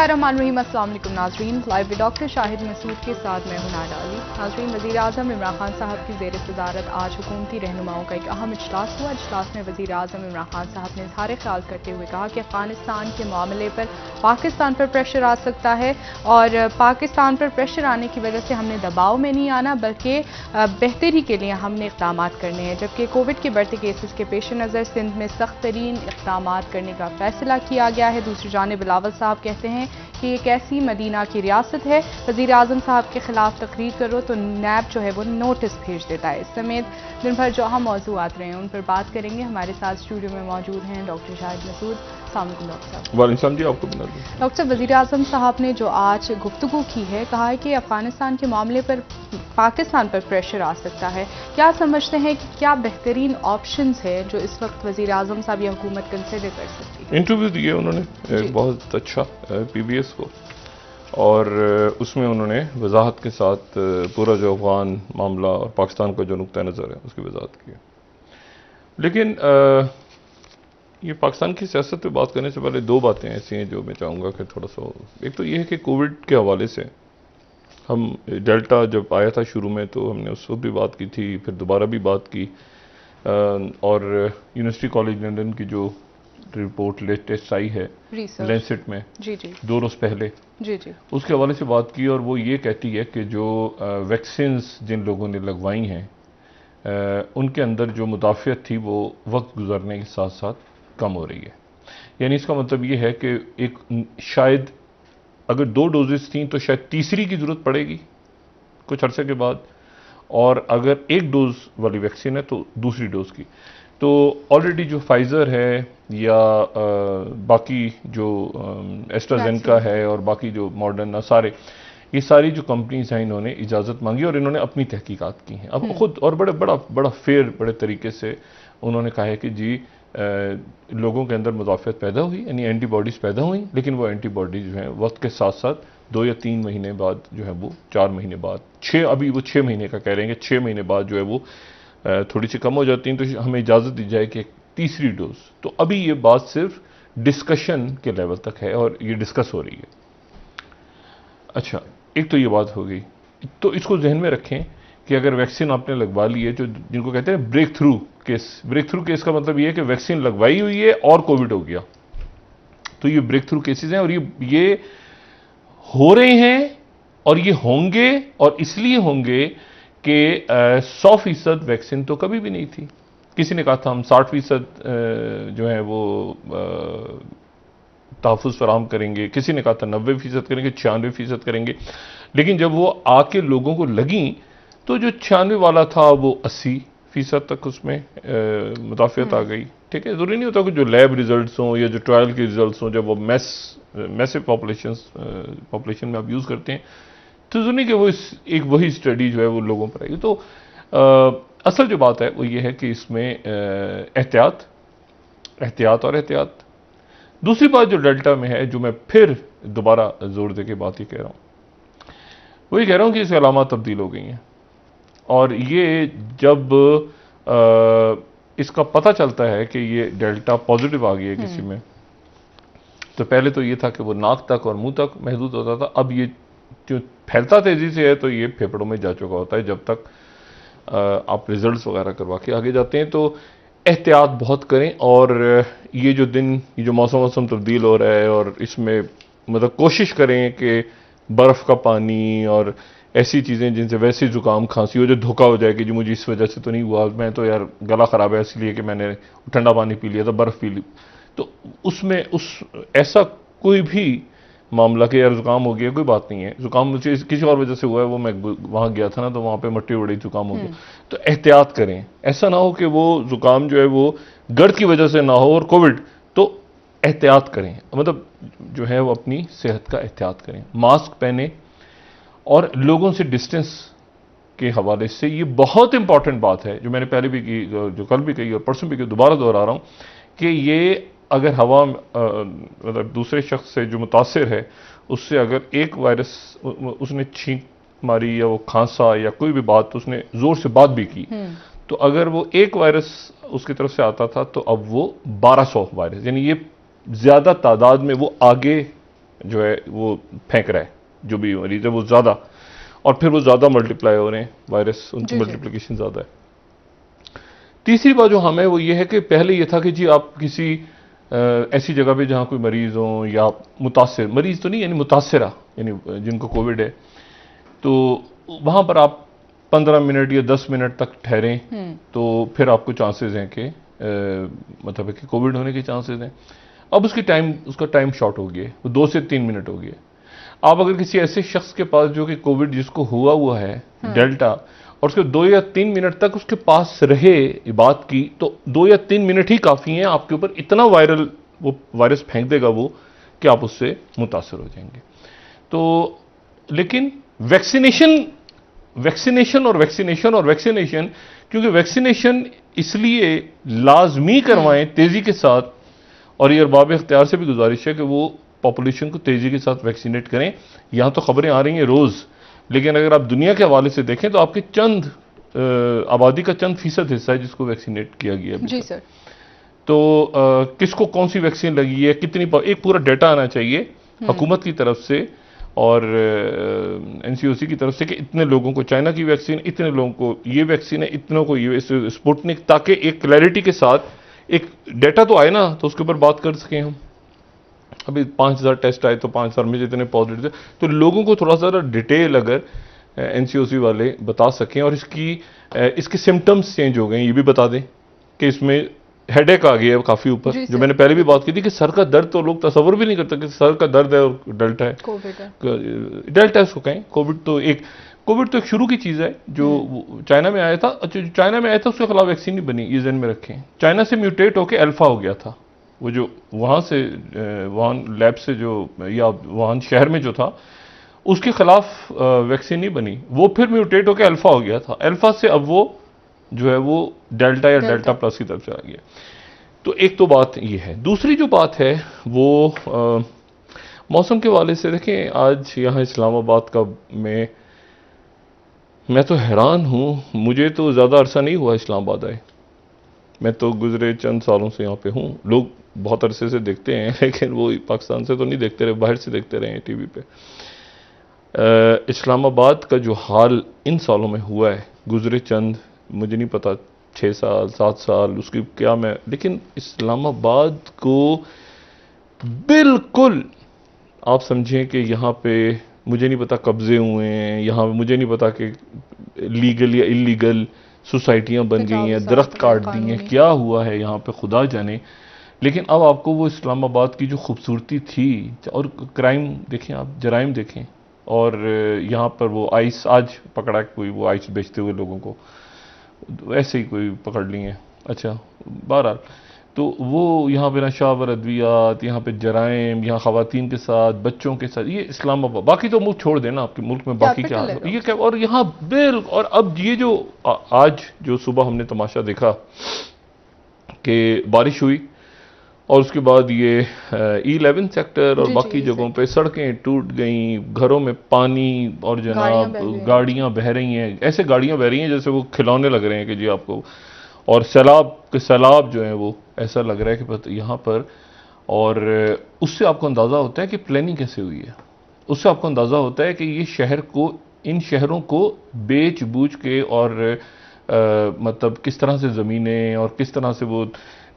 बिस्मिल्लाहिर्रहमानिर्रहीम। अस्सलाम वालेकुम नाज़रीन, live with doctor Shahid Masood के साथ मैं हूं नाडा अली। नाज़रीन, वज़ीर आज़म इमरान खान साहब की ज़ेर सदारत आज हुकूमती रहनुमाओं का एक अहम इजलास हुआ। इजलास में वज़ीर आज़म इमरान खान साहब ने इज़हार ख्याल करते हुए कहा कि अफगानिस्तान के मामले पर पाकिस्तान पर प्रेशर आ सकता है और पाकिस्तान पर प्रेशर आने की वजह से हमने दबाव में नहीं आना बल्कि बेहतरी के लिए हमने इक़दाम करने हैं। जबकि कोविड के बढ़ते केसेस के पेश नज़र सिंध में सख्त तरीन इक़दाम करने का फैसला किया गया है। दूसरी जानिब बिलावल साहब कहते हैं कि ये कैसी मदीना की रियासत है, वज़ीर आज़म साहब के खिलाफ तकरीर करो तो नैब जो है वो नोटिस भेज देता है। इस समेत दिन भर जो अहम मौज़ूआत रहे हैं उन पर बात करेंगे। हमारे साथ स्टूडियो में मौजूद हैं डॉक्टर शाहिद मसूद। अस्सलाम वालेकुम डॉक्टर साहब। वालेकुम जी, आपको डॉक्टर साहब, वज़ीर आज़म साहब ने जो आज गुफ्तगू की है, कहा है कि अफगानिस्तान के मामले पर पाकिस्तान पर प्रेशर आ सकता है। क्या समझते हैं कि क्या बेहतरीन ऑप्शंस है जो इस वक्त वज़ीर आज़म साहब या हुकूमत कंसिडर कर सकती है? इंटरव्यू दिया उन्होंने एक बहुत अच्छा PBS को, और उसमें उन्होंने वजाहत के साथ पूरा जो अफगान मामला और पाकिस्तान का जो नुक्ता नज़र है उसकी वजाहत की। लेकिन ये पाकिस्तान की सियासत पे बात करने से पहले दो बातें ऐसी हैं जो मैं चाहूँगा कि थोड़ा सा, एक तो ये है कि कोविड के हवाले से हम डेल्टा जब आया था शुरू में तो हमने उस वक्त भी बात की थी, फिर दोबारा भी बात की, और यूनिवर्सिटी कॉलेज लंदन की जो रिपोर्ट लेटेस्ट आई है लैंसेट में जी 2 रोज़ पहले जी उसके हवाले से बात की, और वो ये कहती है कि जो वैक्सीन्स जिन लोगों ने लगवाई हैं उनके अंदर जो मुदाफ़ियत थी वो वक्त गुजरने के साथ साथ कम हो रही है। यानी इसका मतलब ये है कि एक शायद अगर 2 डोजेस थी तो शायद तीसरी की ज़रूरत पड़ेगी कुछ अरसे के बाद, और अगर 1 डोज वाली वैक्सीन है तो दूसरी डोज की। तो ऑलरेडी जो फाइज़र है या बाकी जो एस्ट्राजेनेका है और बाकी जो मॉडर्ना, सारे ये सारी जो कंपनीज हैं इन्होंने इजाज़त मांगी और इन्होंने अपनी तहकीकात की हैं अब खुद, और बड़ा फेयर बड़े तरीके से उन्होंने कहा है कि जी लोगों के अंदर मुदाफ़ियत पैदा हुई, यानी एंटीबॉडीज़ पैदा हुई, लेकिन वो एंटीबॉडीज़ जो हैं वक्त के साथ साथ 2 या 3 महीने बाद जो है वो 4 महीने बाद 6, अभी वो 6 महीने का कह रहे हैं कि 6 महीने बाद जो है वो थोड़ी सी कम हो जाती हैं, तो हमें इजाज़त दी जाए कि एक तीसरी डोज। तो अभी ये बात सिर्फ डिस्कशन के लेवल तक है और ये डिस्कस हो रही है। अच्छा, एक तो ये बात हो गई, तो इसको जहन में रखें कि अगर वैक्सीन आपने लगवा ली है, जो जिनको कहते हैं ब्रेक थ्रू केस का मतलब ये है कि वैक्सीन लगवाई हुई है और कोविड हो गया, तो ये ब्रेक थ्रू केसेस हैं और ये हो रहे हैं और ये होंगे, और इसलिए होंगे कि 100% वैक्सीन तो कभी भी नहीं थी। किसी ने कहा था हम 60% जो है वो तहफ़्फ़ुज़ फराहम करेंगे, किसी ने कहा था 90% करेंगे, 96% करेंगे, लेकिन जब वो आके लोगों को लगी तो जो 96 वाला था वो 80% तक उसमें मुदाफ़ियत आ गई। ठीक है, ज़रूरी नहीं होता कि जो लैब रिजल्ट्स हों या जो ट्रायल के रिजल्ट्स हों, जब वो मैसिव पॉपुलेशन में आप यूज़ करते हैं तो ज़रूरी नहीं कि वो एक वही स्टडी जो है वो लोगों पर आएगी। तो असल जो बात है वो ये है कि इसमें एहतियात और एहतियात। दूसरी बात जो डेल्टा में है, जो मैं फिर दोबारा जोर दे के बात ही कह रहा हूँ, वही कह रहा हूँ कि इसकी अलामत तब्दील हो गई हैं, और ये जब इसका पता चलता है कि ये डेल्टा पॉजिटिव आ गई है किसी में, तो पहले तो ये था कि वो नाक तक और मुंह तक महदूद होता था, अब ये जो फैलता तेजी से है तो ये फेफड़ों में जा चुका होता है। जब तक आप रिजल्ट्स वगैरह करवा के आगे जाते हैं तो एहतियात बहुत करें, और ये जो मौसम तब्दील हो रहा है और इसमें मतलब कोशिश करें कि बर्फ़ का पानी और ऐसी चीज़ें जिनसे वैसे ज़ुकाम खांसी हो, जो धोखा हो जाए कि जी मुझे इस वजह से तो नहीं हुआ, मैं तो यार गला ख़राब है इसलिए कि मैंने ठंडा पानी पी लिया था, बर्फ़ पी ली, तो उसमें ऐसा कोई भी मामला कि यार ज़ुकाम हो गया, कोई बात नहीं है, ज़ुकाम मुझे किसी और वजह से हुआ है, वो मैं वहाँ गया था ना तो वहाँ पे मट्टी उड़ी, ज़ुकाम हो गया, तो एहतियात करें। ऐसा ना हो कि वो ज़ुकाम जो है वो गर्द की वजह से ना हो और कोविड, तो एहतियात करें, मतलब जो है वो अपनी सेहत का एहतियात करें, मास्क पहने, और लोगों से डिस्टेंस के हवाले से ये बहुत इंपॉर्टेंट बात है जो मैंने पहले भी की, जो कल भी कही और परसों भी की, दोबारा दोहरा रहा हूँ कि ये अगर हवा मतलब दूसरे शख्स से जो मुतासिर है उससे अगर एक वायरस उसने छींक मारी या वो खांसा या कोई भी बात उसने ज़ोर से बात भी की, तो अगर वो एक वायरस उसकी तरफ से आता था तो अब वो 1200 वायरस, यानी ये ज़्यादा तादाद में वो आगे जो है वो फेंक रहा है, जो भी मरीज है वो ज़्यादा, और फिर वो ज़्यादा मल्टीप्लाई हो रहे हैं वायरस, उनकी मल्टीप्लिकेशन ज़्यादा है। तीसरी बात जो हमें वो ये है कि पहले ये था कि जी आप किसी ऐसी जगह पे जहाँ कोई मरीज हो या मुतासिर, मरीज तो नहीं यानी मुतासिरा, यानी जिनको कोविड है, तो वहाँ पर आप 15 मिनट या 10 मिनट तक ठहरें तो फिर आपको चांसेस हैं कि मतलब है कि कोविड होने के चांसेस हैं। अब उसका टाइम शॉर्ट हो गया है, वो 2 से 3 मिनट हो गया। आप अगर किसी ऐसे शख्स के पास जो कि कोविड जिसको हुआ है डेल्टा, और उसके 2 या 3 मिनट तक उसके पास रहे बात की, तो 2 या 3 मिनट ही काफ़ी हैं, आपके ऊपर इतना वो वायरस फेंक देगा वो कि आप उससे मुतासर हो जाएंगे। तो लेकिन वैक्सीनेशन, क्योंकि वैक्सीनेशन इसलिए लाजमी करवाएं तेजी के साथ, और ये अरबाब इख्तियार से भी गुजारिश है कि वो पॉपुलेशन को तेजी के साथ वैक्सीनेट करें। यहां तो खबरें आ रही हैं रोज, लेकिन अगर आप दुनिया के हवाले से देखें तो आपके चंद आबादी का चंद फीसद हिस्सा है जिसको वैक्सीनेट किया गया है। जी सर। तो किसको कौन सी वैक्सीन लगी है, कितनी, एक पूरा डेटा आना चाहिए हुकूमत की तरफ से और एनसीओसी की तरफ से कि इतने लोगों को चाइना की वैक्सीन, इतने लोगों को ये वैक्सीन है, इतनों को ये स्पुतनिक, ताकि एक क्लैरिटी के साथ एक डेटा तो आए ना, तो उसके ऊपर बात कर सकें हम। अभी 5000 टेस्ट आए तो 5000 में जितने पॉजिटिव थे, तो लोगों को थोड़ा सा डिटेल अगर एनसीओसी वाले बता सकें, और इसके सिम्टम्स चेंज हो गए ये भी बता दें कि इसमें हेडेक आ गया है काफी ऊपर, जो मैंने पहले भी बात की थी कि सर का दर्द तो लोग तसव्वुर भी नहीं करते कि सर का दर्द है और डेल्टा है, डेल्टा है उसको कहें। कोविड तो एक शुरू की चीज है जो चाइना में आया था। अच्छा, जो चाइना में आया था उसके खिलाफ वैक्सीन नहीं बनी, ये ज़हन में रखें। चाइना से म्यूटेट होकर अल्फा हो गया था, वो जो वहां लैब से जो, या वहां शहर में जो था, उसके खिलाफ वैक्सीन नहीं बनी, वो फिर म्यूटेट होकर अल्फा हो गया था। अल्फा से अब वो जो है वो डेल्टा या डेल्टा प्लस की तरफ चला गया। तो एक तो बात ये है। दूसरी जो बात है वो मौसम के हवाले से देखें, आज यहाँ इस्लामाबाद का मैं तो हैरान हूँ, मुझे तो ज़्यादा अरसा नहीं हुआ इस्लामाबाद आए, मैं तो गुजरे चंद सालों से यहाँ पे हूँ। लोग बहुत अरसे से देखते हैं, लेकिन वो पाकिस्तान से तो नहीं देखते रहे, बाहर से देखते रहे हैं टीवी पे। इस्लामाबाद का जो हाल इन सालों में हुआ है, गुजरे चंद, मुझे नहीं पता 6 साल 7 साल उसकी क्या, लेकिन इस्लामाबाद को बिल्कुल आप समझें कि यहाँ पे मुझे नहीं पता कब्जे हुए हैं, यहाँ मुझे नहीं पता कि लीगल या इलीगल सोसाइटियाँ बन गई हैं, दरख्त काट दिए हैं, क्या हुआ है यहाँ पे खुदा जाने। लेकिन अब आपको वो इस्लामाबाद की जो खूबसूरती थी, और क्राइम देखें आप, जराइम देखें, और यहाँ पर वो आइस आज पकड़ा, कोई वो आइस बेचते हुए लोगों को ऐसे ही कोई पकड़ लिए। अच्छा, बहरहाल, तो वो यहाँ पे नशावर अद्वियात, यहाँ पे जराइम, यहाँ ख़वातीन के साथ, बच्चों के साथ, ये इस्लामाबाद। बाकी तो मुल्क छोड़ देना, आपके मुल्क में बाकी क्या है ये क्या। और यहाँ और अब ये जो आज जो सुबह हमने तमाशा देखा कि बारिश हुई, और उसके बाद ये E11 सेक्टर और बाकी जगहों पे सड़कें टूट गई, घरों में पानी, और जनाब गाड़ियां बह रही हैं, ऐसे गाड़ियां बह रही हैं जैसे वो खिलौने लग रहे हैं कि जी आपको, और सैलाब जो है वो ऐसा लग रहा है कि यहाँ पर। और उससे आपको अंदाज़ा होता है कि प्लानिंग कैसे हुई है, उससे आपको अंदाज़ा होता है कि ये इन शहरों को बेच बूझ के, और मतलब किस तरह से ज़मीनें और किस तरह से वो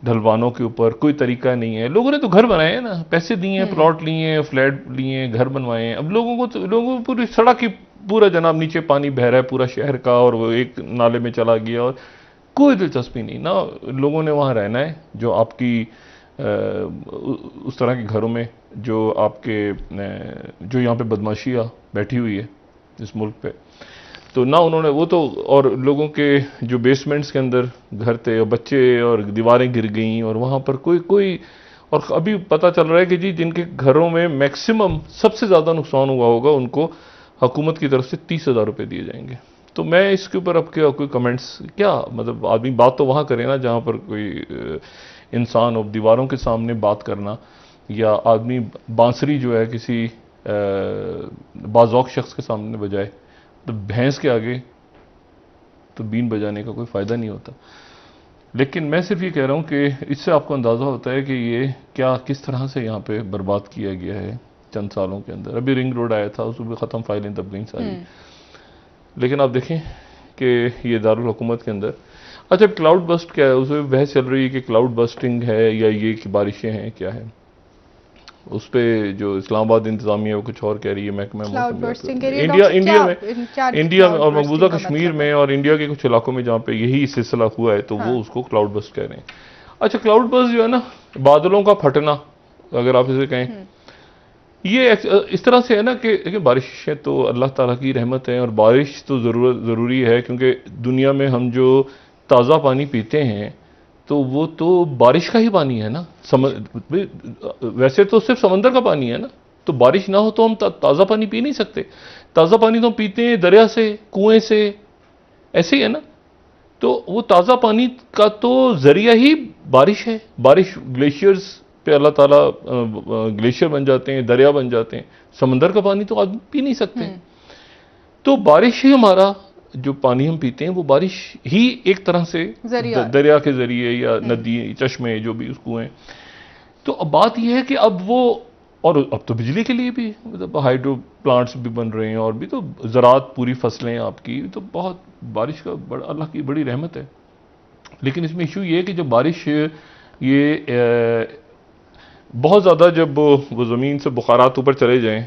ढलवानों के ऊपर कोई तरीका नहीं है। लोगों ने तो घर बनाए हैं ना, पैसे दिए हैं, प्लॉट लिए हैं, फ्लैट लिए हैं, घर बनवाए हैं। अब लोगों को पूरी सड़क की पूरा जनाब नीचे पानी बह रहा है पूरा शहर का, और वो एक नाले में चला गया, और कोई दिलचस्पी नहीं ना लोगों ने वहाँ रहना है। जो आपकी उस तरह के घरों में जो आपके जो यहाँ पे बदमाशियाँ बैठी हुई है इस मुल्क पे, तो ना उन्होंने वो तो, और लोगों के जो बेसमेंट्स के अंदर घर थे, और बच्चे, और दीवारें गिर गई, और वहाँ पर कोई और अभी पता चल रहा है कि जी जिनके घरों में मैक्सिमम सबसे ज़्यादा नुकसान हुआ होगा, उनको हुकूमत की तरफ से 30,000 रुपये दिए जाएंगे। तो मैं इसके ऊपर अब कोई कमेंट्स क्या, मतलब आदमी बात तो वहाँ करे ना जहाँ पर कोई इंसान, और दीवारों के सामने बात करना, या आदमी बांसुरी जो है किसी बाज़ौक शख्स के सामने बजाए, तो भैंस के आगे तो बीन बजाने का कोई फ़ायदा नहीं होता। लेकिन मैं सिर्फ ये कह रहा हूँ कि इससे आपको अंदाज़ा होता है कि ये किस तरह से यहाँ पे बर्बाद किया गया है। चंद सालों के अंदर। अभी रिंग रोड आया था, उसमें भी ख़त्म फाइलें तब गई सारी। लेकिन आप देखें कि ये दारुल हुकूमत के अंदर, अच्छा क्लाउड बस्ट क्या है, उसमें बहस चल रही है कि क्लाउड बस्टिंग है या ये कि बारिशें हैं, क्या है। उस पे जो इस्लामाबाद इंतजामिया है वो कुछ और कह रही है। महकमा मौसम इंडिया में और मकबूजा कश्मीर में और इंडिया के कुछ इलाकों में जहाँ पे यही सिलसिला हुआ है, तो वो उसको क्लाउड बस्ट कह रहे हैं। अच्छा, क्लाउड बस्ट जो है ना, बादलों का फटना अगर आप इसे कहें, ये इस तरह से है ना कि देखिए बारिशें तो अल्लाह ताला की रहमत है, और बारिश तो ज़रूरी है, क्योंकि दुनिया में हम जो ताज़ा पानी पीते हैं तो वो तो बारिश का ही पानी है ना। वैसे तो सिर्फ समंदर का पानी है ना, तो बारिश ना हो तो हम ताज़ा पानी पी नहीं सकते। ताज़ा पानी तो हम पीते हैं दरिया से, कुएं से, ऐसे ही है ना। तो वो ताज़ा पानी का तो जरिया ही बारिश है। बारिश ग्लेशियर्स पे अल्लाह ताला ग्लेशियर बन जाते हैं, दरिया बन जाते हैं। समंदर का पानी तो आदमी पी नहीं सकते। तो बारिश ही हमारा जो पानी हम पीते हैं वो बारिश ही एक तरह से दरिया के जरिए या नदी, चश्मे, जो भी उसको हैं। तो अब बात यह है कि अब वो, और अब तो बिजली के लिए भी मतलब हाइड्रो प्लांट्स भी बन रहे हैं, और भी तो ज़रात पूरी फसलें आपकी, तो बहुत बारिश का बड़ा अल्लाह की बड़ी रहमत है। लेकिन इसमें इशू ये है कि जब बारिश ये बहुत ज़्यादा, जब वो ज़मीन से बुखारात ऊपर चले जाएं,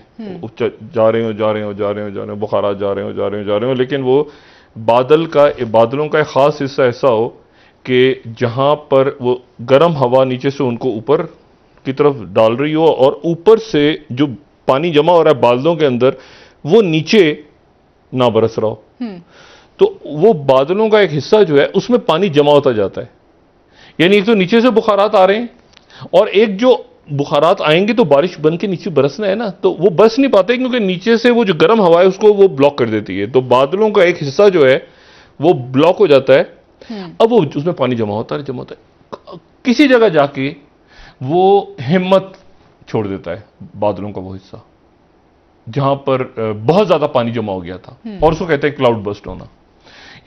जा रहे हो बुखारात जा रहे हो, लेकिन वो बादलों का एक ख़ास हिस्सा ऐसा हो कि जहाँ पर वो गर्म हवा नीचे से उनको ऊपर की तरफ डाल रही हो, और ऊपर से जो पानी जमा हो रहा है बादलों के अंदर वो नीचे ना बरस रहा हो। तो वो बादलों का एक हिस्सा जो है उसमें पानी जमा होता जाता है। यानी एक तो नीचे से बुखारात आ रहे हैं, और एक जो बुखारात आएंगे तो बारिश बन के नीचे बरसना है ना, तो वो बरस नहीं पाते क्योंकि नीचे से वो जो गर्म हवा है उसको वो ब्लॉक कर देती है। तो बादलों का एक हिस्सा जो है वो ब्लॉक हो जाता है। अब वो उसमें पानी जमा होता है, किसी जगह जाके वो हिम्मत छोड़ देता है बादलों का वो हिस्सा, जहां पर बहुत ज्यादा पानी जमा हो गया था, और उसको कहते हैं क्लाउड बस्ट होना।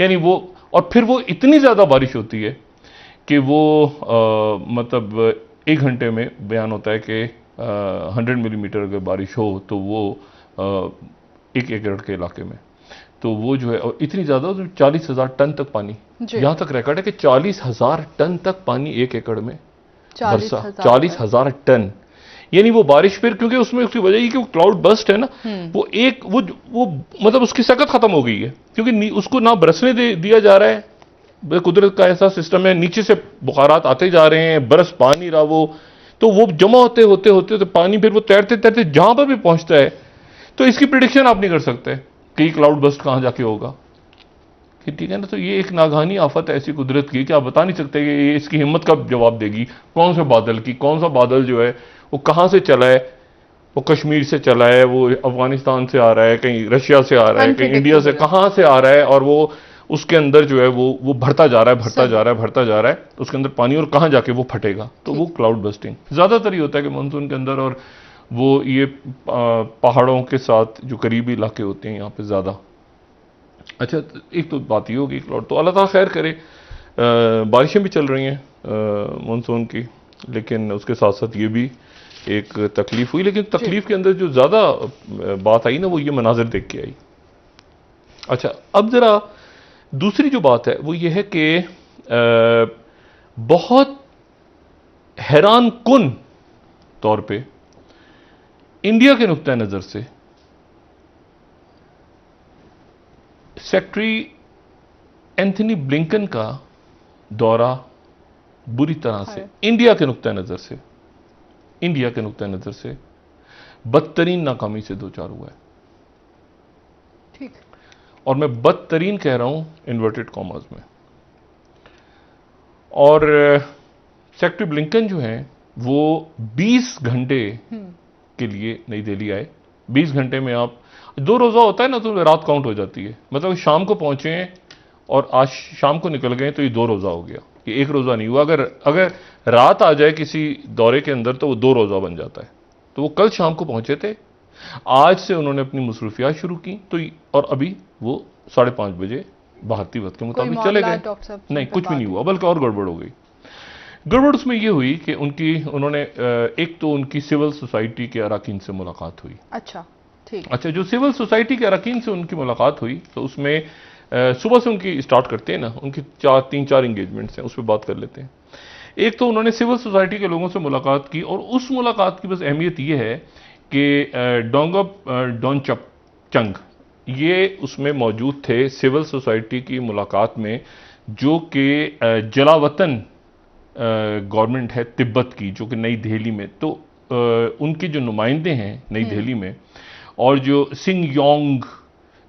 यानी वो, और फिर वो इतनी ज्यादा बारिश होती है कि वो मतलब 1 घंटे में बयान होता है कि 100 मिलीमीटर अगर बारिश हो तो वो 1 एकड़ के इलाके में, तो वो जो है, और इतनी ज़्यादा, तो 40,000 टन तक पानी, यहाँ तक रिकॉर्ड है कि 40,000 टन तक पानी 1 एकड़ में बरसा। 40,000 टन। यानी वो बारिश फिर, क्योंकि उसमें उसकी वजह ये कि वो क्लाउड बस्ट है ना, वो मतलब उसकी सकत खत्म हो गई है, क्योंकि उसको ना बरसने दिया जा रहा है। कुदरत का ऐसा सिस्टम है, नीचे से बुखारात आते जा रहे हैं, बरस पा नहीं रहा वो, तो वो जमा होते होते तो पानी फिर वो तैरते तैरते जहां पर भी पहुंचता है। तो इसकी प्रिडिक्शन आप नहीं कर सकते कि क्लाउड बस्ट कहां जाके होगा, ठीक है ना। तो ये एक नागानी आफत है ऐसी कुदरत की कि आप बता नहीं सकते कि ये इसकी हिम्मत कब जवाब देगी, कौन से बादल की, कौन सा बादल जो है वो कहां से चला है। वो कश्मीर से चला है, वो अफगानिस्तान से आ रहा है, कहीं रशिया से आ रहा है, कहीं इंडिया से, कहां से आ रहा है, और वो उसके अंदर जो है वो भरता जा रहा है उसके अंदर पानी, और कहां जाके वो फटेगा। तो वो क्लाउड बस्टिंग ज्यादातर ही होता है कि मानसून के अंदर, और वो ये पहाड़ों के साथ जो करीबी इलाके होते हैं यहाँ पे ज्यादा। अच्छा, एक तो बात ये होगी क्लाउड, तो अल्लाह ताला खैर करे। बारिशें भी चल रही हैं मानसून की, लेकिन उसके साथ साथ ये भी एक तकलीफ हुई। लेकिन तकलीफ के अंदर जो ज्यादा बात आई ना, वो ये मनाजिर देख के आई। अच्छा, अब जरा दूसरी जो बात है वो ये है कि बहुत हैरान कुन तौर पे इंडिया के नुक्ता नजर से सेक्रेटरी एंथनी ब्लिंकन का दौरा बुरी तरह से इंडिया के नुक्ता नजर से बदतरीन नाकामी से दो चार हुआ है। ठीक, और मैं बदतरीन कह रहा हूं इन्वर्टेड कॉमर्स में। और सेक्रेटरी ब्लिंकन जो हैं वो 20 घंटे के लिए नई दिल्ली आए। 20 घंटे में आप 2 रोजा होता है ना, तो रात काउंट हो जाती है। मतलब शाम को पहुंचे हैं और आज शाम को निकल गए, तो ये 2 रोजा हो गया, ये 1 रोजा नहीं हुआ। अगर रात आ जाए किसी दौरे के अंदर तो वो 2 रोजा बन जाता है। तो वो कल शाम को पहुंचे थे, आज से उन्होंने अपनी मसरूफियात शुरू की, तो और अभी वो 5:30 बजे भारतीय वक्त के मुताबिक चले गए। नहीं, कुछ भी नहीं हुआ, बल्कि और गड़बड़ हो गई। गड़बड़ उसमें ये हुई कि उन्होंने एक तो उनकी सिविल सोसाइटी के अरकान से मुलाकात हुई। अच्छा, ठीक। अच्छा, जो सिविल सोसाइटी के अरकान से उनकी मुलाकात हुई तो उसमें सुबह से उनकी स्टार्ट करते हैं ना, उनकी 3-4 इंगेजमेंट्स हैं, उस पर बात कर लेते हैं। एक तो उन्होंने सिविल सोसाइटी के लोगों से मुलाकात की और उस मुलाकात की बस अहमियत ये है कि डोंगप डोनचप चंग ये उसमें मौजूद थे सिविल सोसाइटी की मुलाकात में, जो कि जलावतन गवर्नमेंट है तिब्बत की, जो कि नई दिल्ली में, तो उनके जो नुमाइंदे हैं नई दिल्ली में, और जो सिंह योंग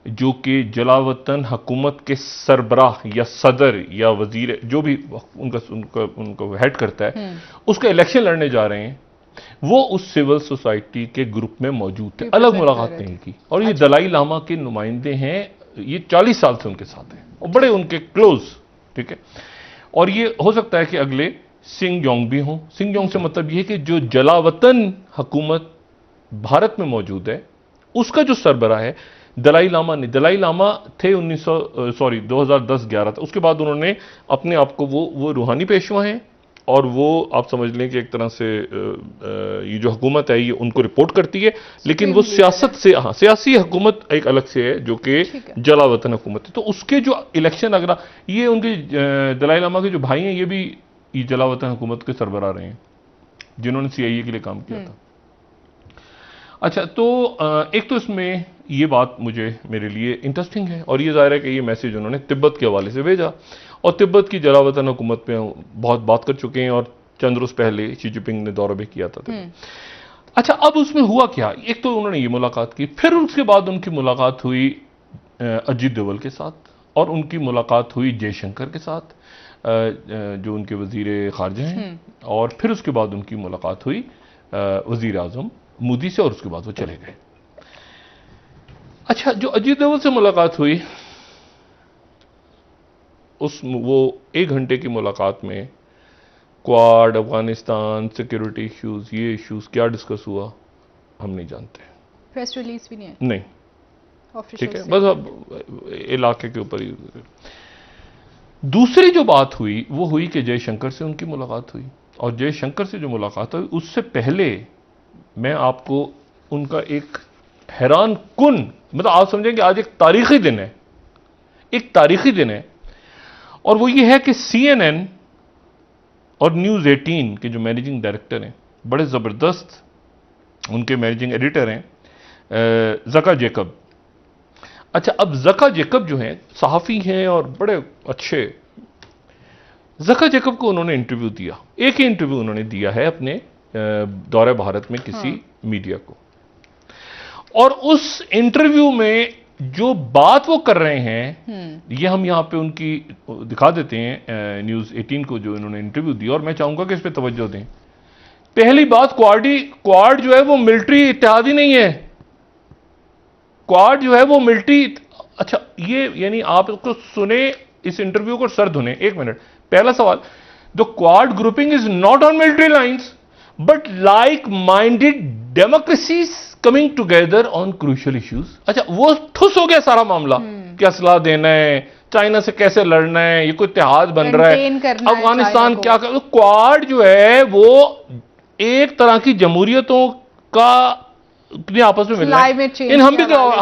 जो कि जलावतन हुकूमत के सरबराह या सदर या वजीर जो भी उनको हेड करता है, उसका इलेक्शन लड़ने जा रहे हैं, वो उस सिविल सोसाइटी के ग्रुप में मौजूद थे। अलग मुलाकात नहीं की। और ये दलाई लामा के नुमाइंदे हैं, ये 40 साल से उनके साथ हैं और बड़े उनके क्लोज, ठीक है। और ये हो सकता है कि अगले सिंह योंग भी हों। सिंह योंग से मतलब ये है कि जो जलावतन हुकूमत भारत में मौजूद है उसका जो सरबराह है दलाई लामा नहीं। दलाई लामा थे 2010-11 तक। उसके बाद उन्होंने अपने आप को वो रूहानी पेशवा हैं और वो आप समझ लें कि एक तरह से ये जो हुकूमत है ये उनको रिपोर्ट करती है, लेकिन वो सियासत से, हाँ, सियासी हुकूमत एक अलग से है जो कि जलावतन हुकूमत है। तो उसके जो इलेक्शन अगर ये उनके दलाई लामा के जो भाई हैं ये भी ये जलावतन हुकूमत के सरबराह रहे हैं जिन्होंने CIA के लिए काम किया था। अच्छा, तो एक तो इसमें ये बात मेरे लिए इंटरेस्टिंग है और ये जाहिर है कि ये मैसेज उन्होंने तिब्बत के हवाले से भेजा और तिब्बत की जलावतन हुकूमत पे बहुत बात कर चुके हैं और चंद रोज पहले शी जिनपिंग ने दौरा भी किया था। अच्छा, अब उसमें हुआ क्या? एक तो उन्होंने ये मुलाकात की, फिर उसके बाद उनकी मुलाकात हुई अजीत डोवल के साथ और उनकी मुलाकात हुई जयशंकर के साथ जो उनके वजीर खारजा हैं, और फिर उसके बाद उनकी मुलाकात हुई वजीर आजम मोदी से और उसके बाद वो चले गए। अच्छा, जो अजीत डोवल से मुलाकात हुई वो 1 घंटे की मुलाकात में क्वाड, अफगानिस्तान, सिक्योरिटी इश्यूज, ये इश्यूज क्या डिस्कस हुआ हम नहीं जानते। प्रेस रिलीज भी नहीं है? नहीं, ठीक है, बस अब इलाके के ऊपर ही। दूसरी जो बात हुई वो हुई कि जयशंकर से उनकी मुलाकात हुई और जयशंकर से जो मुलाकात हुई उससे पहले मैं आपको उनका एक हैरान कुन, मतलब आप समझेंगे आज एक तारीखी दिन है, एक तारीखी दिन है, और वो ये है कि CNN और न्यूज़ 18 के जो मैनेजिंग डायरेक्टर हैं, बड़े ज़बरदस्त उनके मैनेजिंग एडिटर हैं ज़का जैकब। अच्छा, अब ज़का जैकब जो हैं सहाफ़ी हैं और बड़े अच्छे। ज़का जैकब को उन्होंने इंटरव्यू दिया, एक ही इंटरव्यू उन्होंने दिया है अपने दौरे भारत में किसी मीडिया को, और उस इंटरव्यू में जो बात वो कर रहे हैं ये हम यहां पे उनकी दिखा देते हैं न्यूज़ 18 को जो इन्होंने इंटरव्यू दिया, और मैं चाहूंगा कि इस पे तवज्जो दें। पहली बात, क्वाड जो है वो मिलिट्री इत्तेहाद ही नहीं है। क्वाड जो है वो मिलिट्री, अच्छा ये यानी आप उसको सुने, इस इंटरव्यू को सर धुने। 1 मिनट, पहला सवाल, the quad grouping is not on military lines but like minded democracies coming together on crucial issues. अच्छा, वो ठुस हो गया सारा मामला कि असला देना है, चाइना से कैसे लड़ना है, ये कोई इत्तेहाद बन रहा है, अफगानिस्तान क्या कर। क्वाड जो है वो एक तरह की जमहूरियतों का आपस में मिलना है। हम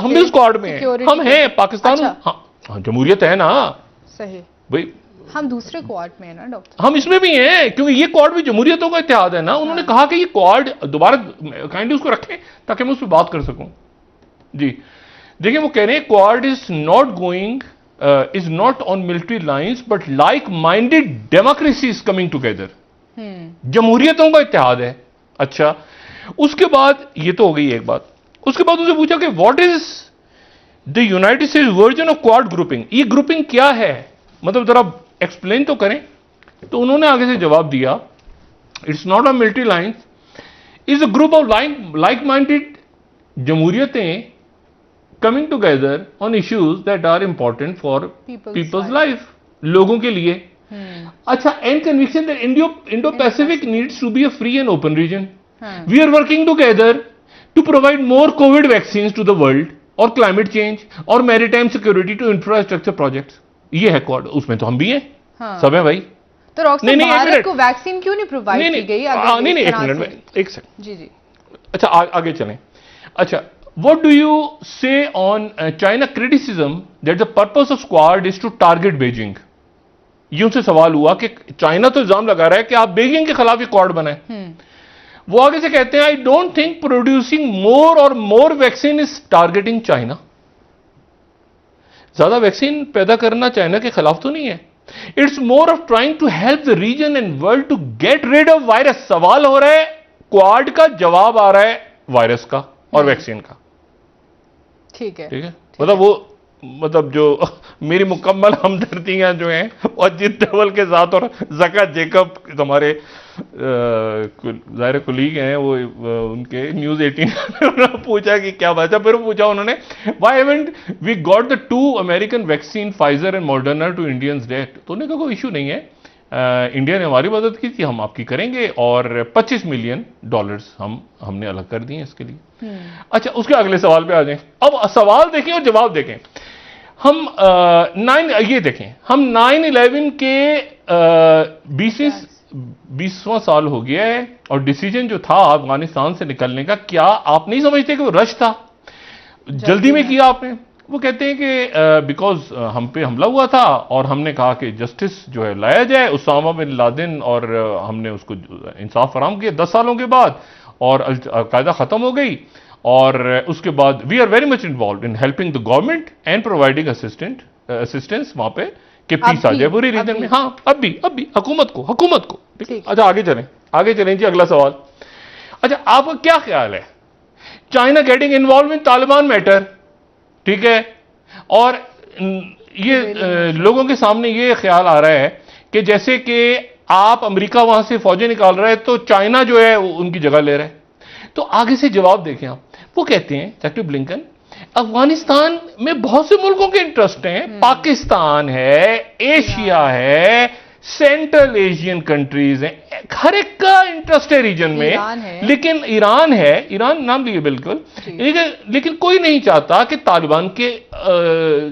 भी उस क्वाड में हैं, हम हैं पाकिस्तान। अच्छा। हाँ, जमहूरियत है ना, सही भाई, हम दूसरे क्वाड में है ना डॉक्टर, हम इसमें भी हैं क्योंकि ये क्वाड भी जमहूरियतों का इत्तेहाद है ना। उन्होंने कहा कि ये क्वाड दोबारा काइंडली उसको रखें ताकि मैं उस पर बात कर सकूं। जी देखिए, वो कह रहे हैं Quad is not going, is not on military lines but like minded democracies coming together. जमहूरियतों का इत्तेहाद है। अच्छा, उसके बाद ये तो हो गई एक बात। उसके बाद उसे पूछा कि what is the United states version of quad grouping, ये ग्रुपिंग क्या है, मतलब जरा एक्सप्लेन तो करें। तो उन्होंने आगे से जवाब दिया, it's not a military lines, is a group of like minded जमहूरियतें coming together on issues that are important for people's life, लोगों के लिए। अच्छा, and conviction that Indo Pacific needs to be a free and open region, we are working together to provide more COVID vaccine to the world और climate change और maritime security to infrastructure projects. ये है quad, उसमें तो हम भी हैं। सब है भाई। तो डॉक्टर साहब भारत को वैक्सीन क्यों नहीं प्रोवाइड की गई? नहीं, एक मिनट में, एक सेकंड। जी जी, अच्छा आगे चलें। अच्छा, what do you say on China criticism that the purpose of Quad is to target Beijing? ये उनसे सवाल हुआ कि चाइना तो इल्जाम लगा रहा है कि आप बेजिंग के खिलाफ ये क्वाड बनाए। वो आगे से कहते हैं, I don't think producing more और more vaccine is targeting China. ज्यादा वैक्सीन पैदा करना चाइना के खिलाफ तो नहीं है, it's more of trying to help the region and world to get rid of virus. सवाल हो रहा है, क्वाड का जवाब आ रहा है वायरस का और वैक्सीन का। ठीक है, मतलब जो मेरी मुकम्मल हमदर्दियां जो हैं अजीत डोवल के साथ और जका जेकब हमारे ज़ाहिर कुलीग हैं, वो उनके न्यूज़ 18 ने पूछा कि क्या बात है। फिर पूछा उन्होंने, why haven't we got the 2 American vaccine Pfizer and Moderna to Indians direct. तो उन्होंने कहा कोई इशू नहीं है, इंडिया ने हमारी मदद की थी, हम आपकी करेंगे, और $25 मिलियन हमने अलग कर दिए इसके लिए। अच्छा, उसके अगले सवाल पे आ जाएं। अब सवाल देखें और जवाब देखें। हम 9/11 के 20वां साल हो गया है, और डिसीजन जो था अफगानिस्तान से निकलने का, क्या आप नहीं समझते कि वो रश था, जल्दी में किया आपने? वो कहते हैं कि बिकॉज हम पे हमला हुआ था और हमने कहा कि जस्टिस जो है लाया जाए उसामा बिन लादेन, और हमने उसको इंसाफ फराहम किया 10 सालों के बाद, और अलकायदा खत्म हो गई। और उसके बाद we are very much involve in helping the government and providing assistance वहां पे कि पीस आ जाए पूरी रीजन में। हाँ, अब भी हुकूमत को ठीक। अच्छा, आगे चलें जी, अगला सवाल। अच्छा, आपका क्या ख्याल है, China getting involve in Taliban matter, ठीक है, और ये लोगों के सामने ये ख्याल आ रहा है कि जैसे कि आप अमेरिका वहां से फौजें निकाल रहा है तो चाइना जो है उनकी जगह ले रहा है। तो आगे से जवाब देखें आप। वो कहते हैं सेक्रेटरी ब्लिंकन, अफगानिस्तान में बहुत से मुल्कों के इंटरेस्ट हैं, पाकिस्तान है, एशिया है, सेंट्रल एशियन कंट्रीज हैं, हर एक का इंटरेस्ट है रीजन में, लेकिन ईरान नाम लिए बिल्कुल, लेकिन कोई नहीं चाहता कि तालिबान के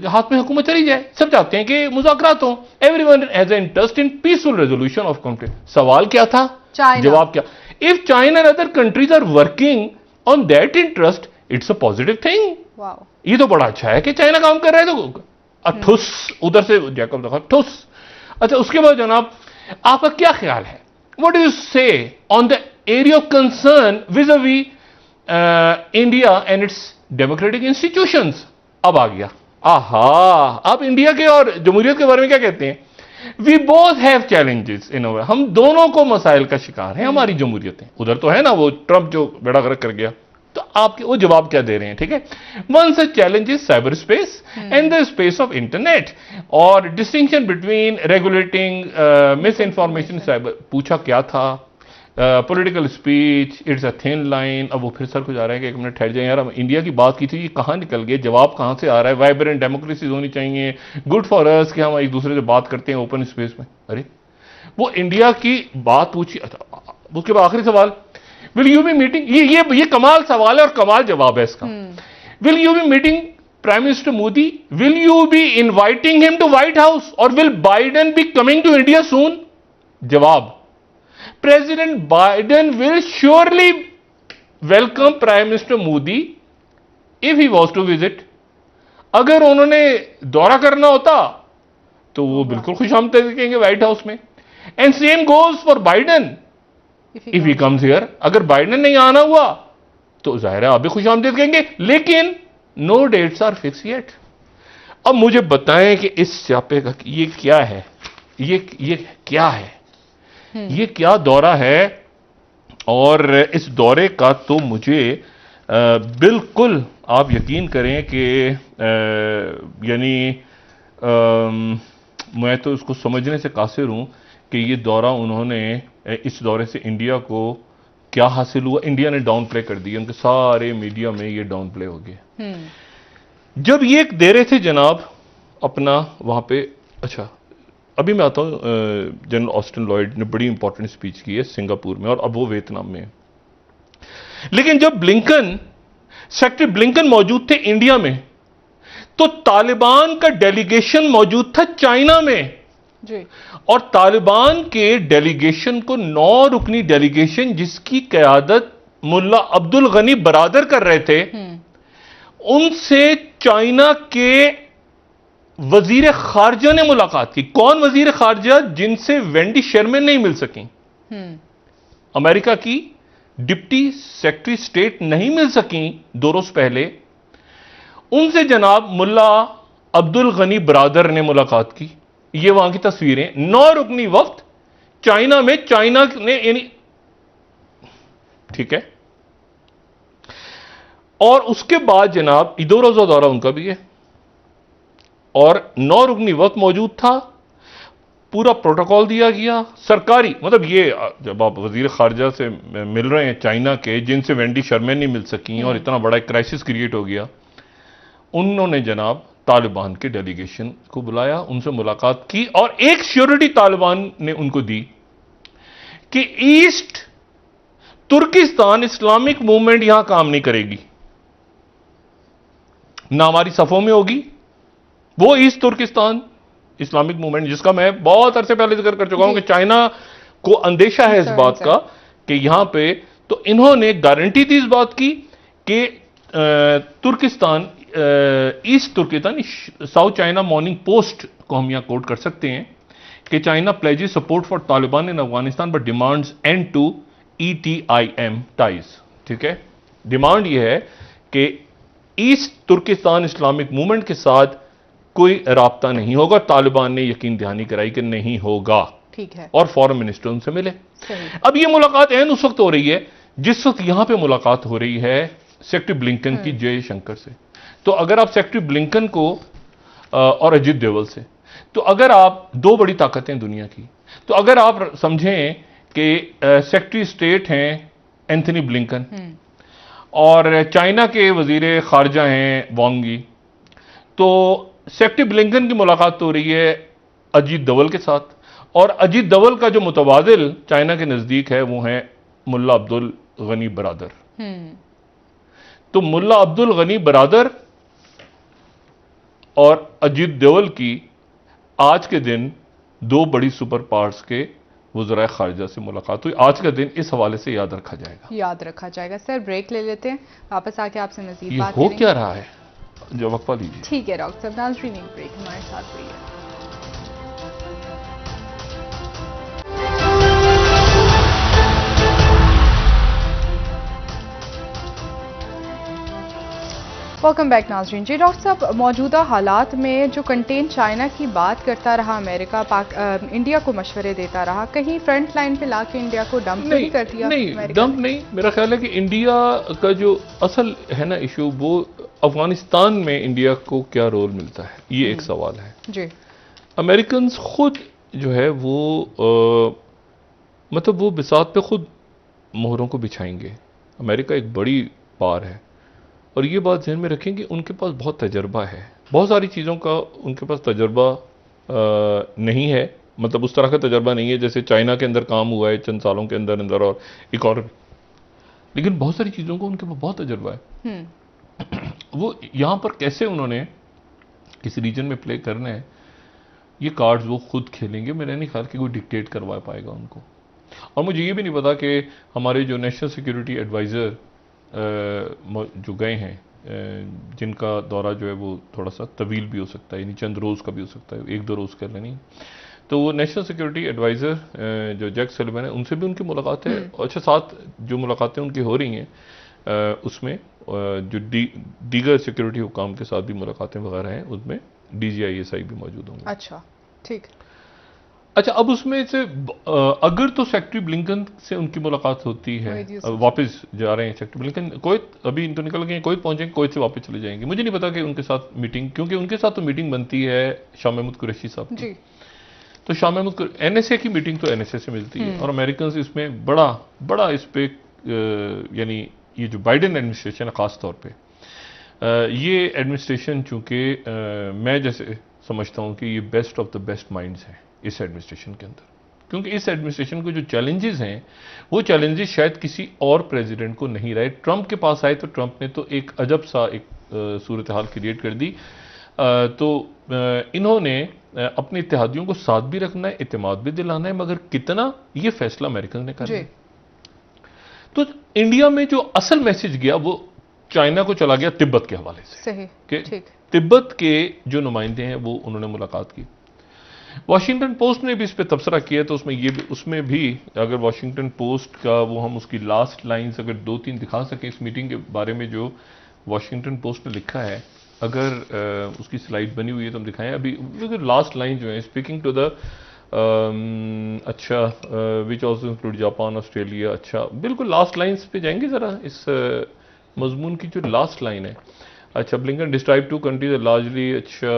हाथ में हुकूमत चली जाए। सब चाहते हैं कि मुज़ाकरात हो, everyone has an interest in peaceful resolution of conflict. सवाल क्या था, जवाब क्या? If China and other countries are working on that interest, it's a positive thing. ये तो बड़ा अच्छा है कि चाइना काम कर रहा है। तो ठुस उधर से जैकब देखा ठुस। अच्छा, उसके बाद जनाब आपका क्या ख्याल है, what do you say on the area of concern vis-a-vis India and its democratic institutions? अब आ गया, आप इंडिया के और जमहूरियत के बारे में क्या कहते हैं? We both have challenges in our, हम दोनों को मसाइल का शिकार है हमारी जमहूरियतें। उधर तो है ना वो ट्रंप जो बेड़ा गर्क कर गया, तो आपके वो जवाब क्या दे रहे हैं? ठीक है, one such challenge is cyber space and the space of internet, और distinction between regulating misinformation cyber. पूछा क्या था, political speech, it's a thin line. अब वो फिर सर कुछ आ रहा है कि 1 मिनट ठहर जाए यार, हम इंडिया की बात की थी, ये कहां निकल गए, जवाब कहां से आ रहा है? वाइब्रेंट डेमोक्रेसीज होनी चाहिए, गुड फॉर अस कि हम एक दूसरे से बात करते हैं ओपन स्पेस में। अरे वो इंडिया की बात पूछी। उसके बाद आखिरी सवाल, विल यू बी मीटिंग, ये कमाल सवाल है और कमाल जवाब है इसका। Will you be meeting prime minister Modi, will you be inviting him to White House, और will Biden be coming to India soon? जवाब, President Biden will surely welcome Prime Minister Modi if he was to visit. अगर उन्होंने दौरा करना होता तो वो बिल्कुल खुशामदीद कहेंगे व्हाइट हाउस में। And same goes for Biden if he comes here. अगर बाइडन नहीं आना हुआ तो जाहिर है आप भी खुशामदीद कहेंगे, लेकिन no dates are fix yet. अब मुझे बताएं कि इस स्यापे का ये क्या है, ये क्या है, ये क्या दौरा है? और इस दौरे का तो मुझे बिल्कुल आप यकीन करें कि यानी मैं तो उसको समझने से कासिर हूं कि ये दौरा उन्होंने, इस दौरे से इंडिया को क्या हासिल हुआ। इंडिया ने डाउन प्ले कर दिया, उनके सारे मीडिया में ये डाउन प्ले हो गया। जब ये दे रहे थे जनाब अपना वहां पे, अच्छा अभी मैं आता हूं, जनरल ऑस्टिन लॉयड ने बड़ी इंपॉर्टेंट स्पीच की है सिंगापुर में, और अब वो वियतनाम में है। लेकिन जब सेक्रेटरी ब्लिंकन मौजूद थे इंडिया में, तो तालिबान का डेलीगेशन मौजूद था चाइना में। जी। और तालिबान के डेलीगेशन को 9 रुकनी डेलीगेशन जिसकी क़यादत मुल्ला अब्दुल गनी बरादर कर रहे थे, उनसे चाइना के वजीर खारजा ने मुलाकात की। कौन वजीर खारजा? जिनसे वेंडी शेरमैन नहीं मिल सकी। अमेरिका की डिप्टी सेक्रेटरी स्टेट नहीं मिल सकी 2 रोज पहले, उनसे जनाब मुल्ला अब्दुल गनी बरादर ने मुलाकात की। ये वहां की तस्वीरें, 9 रुकनी वक्त चाइना में, चाइना ने यानी, ठीक है। और उसके बाद जनाब 2 रोजा दौरा उनका भी है और 9 रुकनी वक्त मौजूद था। पूरा प्रोटोकॉल दिया गया सरकारी, मतलब ये जब आप वजीर खारजा से मिल रहे हैं चाइना के, जिनसे वेंडी शर्मैन नहीं मिल सकी और इतना बड़ा क्राइसिस क्रिएट हो गया, उन्होंने जनाब तालिबान के डेलीगेशन को बुलाया, उनसे मुलाकात की और एक श्योरिटी तालिबान ने उनको दी कि ईस्ट तुर्किस्तान इस्लामिक मूवमेंट यहां काम नहीं करेगी, ना हमारी सफों में होगी। वो ईस्ट तुर्किस्तान इस्लामिक मूवमेंट, जिसका मैं बहुत अरसे पहले जिक्र कर चुका हूं कि चाइना को अंदेशा है इस बात का कि यहां पे, तो इन्होंने गारंटी दी इस बात की कि Turkistan, East Turkistan, South China Morning Post को हम यहां कोट कर सकते हैं कि China pledges support for Taliban in Afghanistan but demands end to ETIM ties. ठीक है, डिमांड यह है कि ईस्ट तुर्किस्तान इस्लामिक मूवमेंट के साथ कोई राब्ता नहीं होगा। तालिबान ने यकीन दहानी कराई कि नहीं होगा, ठीक है, और फॉरेन मिनिस्टर उनसे मिले। अब यह मुलाकात एन उस वक्त हो रही है जिस वक्त यहां पे मुलाकात हो रही है सेक्रेटरी ब्लिंकन की जयशंकर से। तो अगर आप सेक्रेटरी ब्लिंकन को और अजीत डोवाल से, तो अगर आप, 2 बड़ी ताकतें दुनिया की, तो अगर आप समझें कि सेक्रेटरी स्टेट हैं एंथनी ब्लिंकन और चाइना के वजीर खारजा हैं वांग यी, तो सेक्रेटरी ब्लिंकन की मुलाकात हो रही है अजीत डोवाल के साथ, और अजीत डोवाल का जो मुतबादिल चाइना के नजदीक है वो है मुल्ला अब्दुल गनी बरादर। तो मुल्ला अब्दुल गनी बरादर और अजीत डोवाल की आज के दिन 2 बड़ी सुपर पावर्स के वज़राए खारजा से मुलाकात हुई। आज का दिन इस हवाले से याद रखा जाएगा। सर ब्रेक ले लेते हैं, वापस आके आपसे मजीद बात हो क्या रहा है, जो वक्फा लीजिए। ठीक है डॉक्टर साहब, नाज़रीन एक ब्रेक हमारे साथ रहिए। वेलकम बैक नाज़रीन। जी डॉक्टर साहब, मौजूदा हालात में जो कंटेन चाइना की बात करता रहा अमेरिका, इंडिया को मशवरे देता रहा, कहीं फ्रंट लाइन पे लाके इंडिया को डंप नहीं कर दिया? नहीं, डंप नहीं। मेरा ख्याल है कि इंडिया का जो असल है ना इशू, वो अफगानिस्तान में इंडिया को क्या रोल मिलता है, ये एक सवाल है जी। अमेरिकन खुद जो है वो मतलब वो बिसात पे खुद मोहरों को बिछाएंगे। अमेरिका एक बड़ी पावर है और ये बात ध्यान में रखें कि उनके पास बहुत तजर्बा है, बहुत सारी चीज़ों का उनके पास तजर्बा नहीं है, मतलब उस तरह का तजर्बा नहीं है जैसे चाइना के अंदर काम हुआ है चंद सालों के अंदर अंदर और इकॉनमी, लेकिन बहुत सारी चीज़ों को उनके पास बहुत तजर्बा है। वो यहाँ पर कैसे उन्होंने किस रीजन में प्ले करना है, ये कार्ड्स वो खुद खेलेंगे। मेरा नहीं ख्याल कि कोई डिक्टेट करवा पाएगा उनको। और मुझे ये भी नहीं पता कि हमारे जो नेशनल सिक्योरिटी एडवाइज़र जो गए हैं, जिनका दौरा जो है वो थोड़ा सा तवील भी हो सकता है, यानी चंद रोज़ का भी हो सकता है, 1-2 रोज़ का नहीं, तो वो नेशनल सिक्योरिटी एडवाइज़र जो जैक सलिवन है, उनसे भी उनकी मुलाकात है। अच्छा, साथ जो मुलाकातें उनकी हो रही हैं उसमें जो दीगर सिक्योरिटी हुकाम के साथ भी मुलाकातें वगैरह हैं, उसमें DGI-SI भी मौजूद होंगे। अच्छा, ठीक। अच्छा, अब उसमें से अगर तो सेक्रेटरी ब्लिंकन से उनकी मुलाकात होती है, वापस जा रहे हैं सेक्रेटरी ब्लिंकन, कोयत अभी तो निकल गए, कोयत पहुंचेंगे, कोयत से वापस चले जाएंगे। मुझे नहीं पता कि उनके साथ मीटिंग, क्योंकि उनके साथ तो मीटिंग बनती है शाह महमूद कुरैशी साहब की, तो शाह महमूद NSA की मीटिंग तो NSA से मिलती है और अमेरिकन इसमें बड़ा इस पे, यानी ये जो बाइडेन एडमिनिस्ट्रेशन है खास तौर पर, ये एडमिनिस्ट्रेशन चूंकि मैं जैसे समझता हूँ कि ये best of the best minds हैं इस एडमिनिस्ट्रेशन के अंदर, क्योंकि इस एडमिनिस्ट्रेशन को जो चैलेंजेस हैं वो चैलेंजेस शायद किसी और प्रेसिडेंट को नहीं रहे। ट्रंप के पास आए तो ट्रंप ने तो एक अजब सा एक सूरत हाल क्रिएट कर दी, तो इन्होंने अपने इत्तेहादियों को साथ भी रखना है, इत्तेमाद भी दिलाना है, मगर कितना, ये फैसला अमेरिकन ने करना है। तो इंडिया में जो असल मैसेज गया वो चाइना को चला गया तिब्बत के हवाले से। सही, कि तिब्बत के जो नुमाइंदे हैं वो उन्होंने मुलाकात की। वॉशिंगटन पोस्ट ने भी इस पे तबसरा किया, तो उसमें भी अगर वॉशिंगटन पोस्ट का वो हम उसकी लास्ट लाइंस अगर 2-3 दिखा सकें इस मीटिंग के बारे में जो वॉशिंगटन पोस्ट ने लिखा है, अगर उसकी स्लाइड बनी हुई है तो हम दिखाएं। अभी लास्ट लाइन जो है, स्पीकिंग टू द अच्छा which also include Japan, Australia, अच्छा बिल्कुल लास्ट लाइन्स पे जाएंगे जरा, इस मजमून की जो लास्ट लाइन है। अच्छा, Blinken describe two countries largely, अच्छा